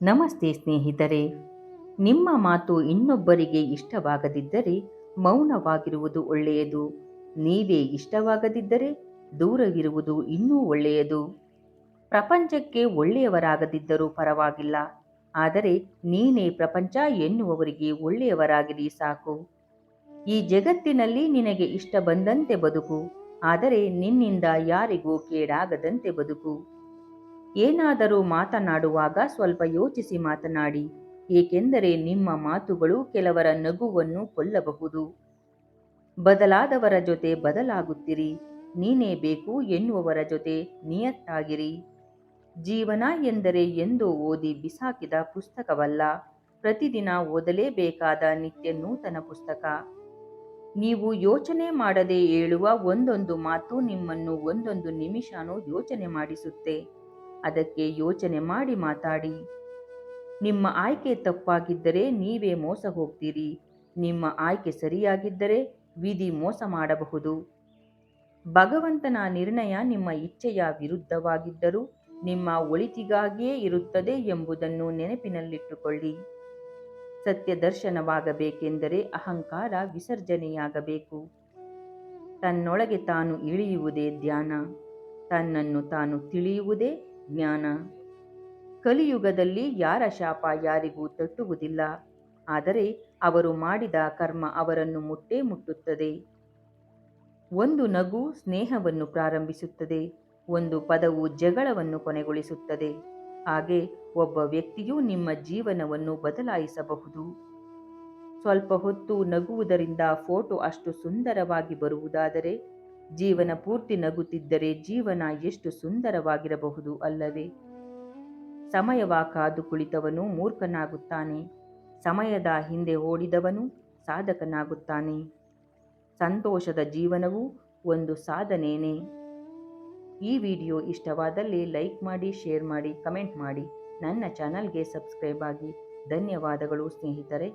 ನಮಸ್ತೆ ಸ್ನೇಹಿತರೆ. ನಿಮ್ಮ ಮಾತು ಇನ್ನೊಬ್ಬರಿಗೆ ಇಷ್ಟವಾಗದಿದ್ದರೆ ಮೌನವಾಗಿರುವುದು ಒಳ್ಳೆಯದು. ನೀವೇ ಇಷ್ಟವಾಗದಿದ್ದರೆ ದೂರವಿರುವುದು ಇನ್ನೂ ಒಳ್ಳೆಯದು. ಪ್ರಪಂಚಕ್ಕೆ ಒಳ್ಳೆಯವರಾಗದಿದ್ದರೂ ಪರವಾಗಿಲ್ಲ, ಆದರೆ ನೀನೇ ಪ್ರಪಂಚ ಎನ್ನುವವರಿಗೆ ಒಳ್ಳೆಯವರಾಗಿರಿ ಸಾಕು. ಈ ಜಗತ್ತಿನಲ್ಲಿ ನಿನಗೆ ಇಷ್ಟ ಬಂದಂತೆ ಬದುಕು, ಆದರೆ ನಿನ್ನಿಂದ ಯಾರಿಗೂ ಕೇಡಾಗದಂತೆ ಬದುಕು. ಏನಾದರೂ ಮಾತನಾಡುವಾಗ ಸ್ವಲ್ಪ ಯೋಚಿಸಿ ಮಾತನಾಡಿ, ಏಕೆಂದರೆ ನಿಮ್ಮ ಮಾತುಗಳು ಕೆಲವರ ನಗುವನ್ನು ಕೊಲ್ಲಬಹುದು. ಬದಲಾದವರ ಜೊತೆ ಬದಲಾಗುತ್ತಿರಿ, ನೀನೇ ಬೇಕು ಎನ್ನುವವರ ಜೊತೆ ನಿಯತ್ತಾಗಿರಿ. ಜೀವನ ಎಂದರೆ ಎಂದೋ ಓದಿ ಬಿಸಾಕಿದ ಪುಸ್ತಕವಲ್ಲ, ಪ್ರತಿದಿನ ಓದಲೇಬೇಕಾದ ನಿತ್ಯ ನೂತನ ಪುಸ್ತಕ. ನೀವು ಯೋಚನೆ ಮಾಡದೆ ಹೇಳುವ ಒಂದೊಂದು ಮಾತು ನಿಮ್ಮನ್ನು ಒಂದೊಂದು ನಿಮಿಷನೂ ಯೋಚನೆ ಮಾಡಿಸುತ್ತೆ. ಅದಕ್ಕೆ ಯೋಚನೆ ಮಾಡಿ ಮಾತಾಡಿ. ನಿಮ್ಮ ಆಯ್ಕೆ ತಪ್ಪಾಗಿದ್ದರೆ ನೀವೇ ಮೋಸ ಹೋಗ್ತೀರಿ. ನಿಮ್ಮ ಆಯ್ಕೆ ಸರಿಯಾಗಿದ್ದರೆ ವಿಧಿ ಮೋಸ ಮಾಡಬಹುದು. ಭಗವಂತನ ನಿರ್ಣಯ ನಿಮ್ಮ ಇಚ್ಛೆಯ ವಿರುದ್ಧವಾಗಿದ್ದರೂ ನಿಮ್ಮ ಒಳಿತಿಗಾಗಿಯೇ ಇರುತ್ತದೆ ಎಂಬುದನ್ನು ನೆನಪಿನಲ್ಲಿಟ್ಟುಕೊಳ್ಳಿ. ಸತ್ಯ ದರ್ಶನವಾಗಬೇಕೆಂದರೆ ಅಹಂಕಾರ ವಿಸರ್ಜನೆಯಾಗಬೇಕು. ತನ್ನೊಳಗೆ ತಾನು ಇಳಿಯುವುದೇ ಧ್ಯಾನ, ತನ್ನನ್ನು ತಾನು ತಿಳಿಯುವುದೇ ಜ್ಞಾನ. ಕಲಿಯುಗದಲ್ಲಿ ಯಾರ ಶಾಪ ಯಾರಿಗೂ ತಟ್ಟುವುದಿಲ್ಲ, ಆದರೆ ಅವರು ಮಾಡಿದ ಕರ್ಮ ಅವರನ್ನು ಮುಟ್ಟೇ ಮುಟ್ಟುತ್ತದೆ. ಒಂದು ನಗು ಸ್ನೇಹವನ್ನು ಪ್ರಾರಂಭಿಸುತ್ತದೆ, ಒಂದು ಪದವು ಜಗಳವನ್ನು ಕೊನೆಗೊಳಿಸುತ್ತದೆ. ಹಾಗೆ ಒಬ್ಬ ವ್ಯಕ್ತಿಯು ನಿಮ್ಮ ಜೀವನವನ್ನು ಬದಲಾಯಿಸಬಹುದು. ಸ್ವಲ್ಪ ಹೊತ್ತು ನಗುವುದರಿಂದ ಫೋಟೋ ಅಷ್ಟು ಸುಂದರವಾಗಿ ಬರುವುದಾದರೆ ಜೀವನ ಪೂರ್ತಿ ನಗುತ್ತಿದ್ದರೆ ಜೀವನ ಎಷ್ಟು ಸುಂದರವಾಗಿರಬಹುದು ಅಲ್ಲವೇ? ಸಮಯವ ಕಾದು ಕುಳಿತವನು ಮೂರ್ಖನಾಗುತ್ತಾನೆ, ಸಮಯದ ಹಿಂದೆ ಓಡಿದವನು ಸಾಧಕನಾಗುತ್ತಾನೆ. ಸಂತೋಷದ ಜೀವನವು ಒಂದು ಸಾಧನೆಯೇ. ಈ ವಿಡಿಯೋ ಇಷ್ಟವಾದಲ್ಲಿ ಲೈಕ್ ಮಾಡಿ, ಶೇರ್ ಮಾಡಿ, ಕಮೆಂಟ್ ಮಾಡಿ. ನನ್ನ ಚಾನಲ್ಗೆ ಸಬ್ಸ್ಕ್ರೈಬ್ ಆಗಿ. ಧನ್ಯವಾದಗಳು ಸ್ನೇಹಿತರೆ.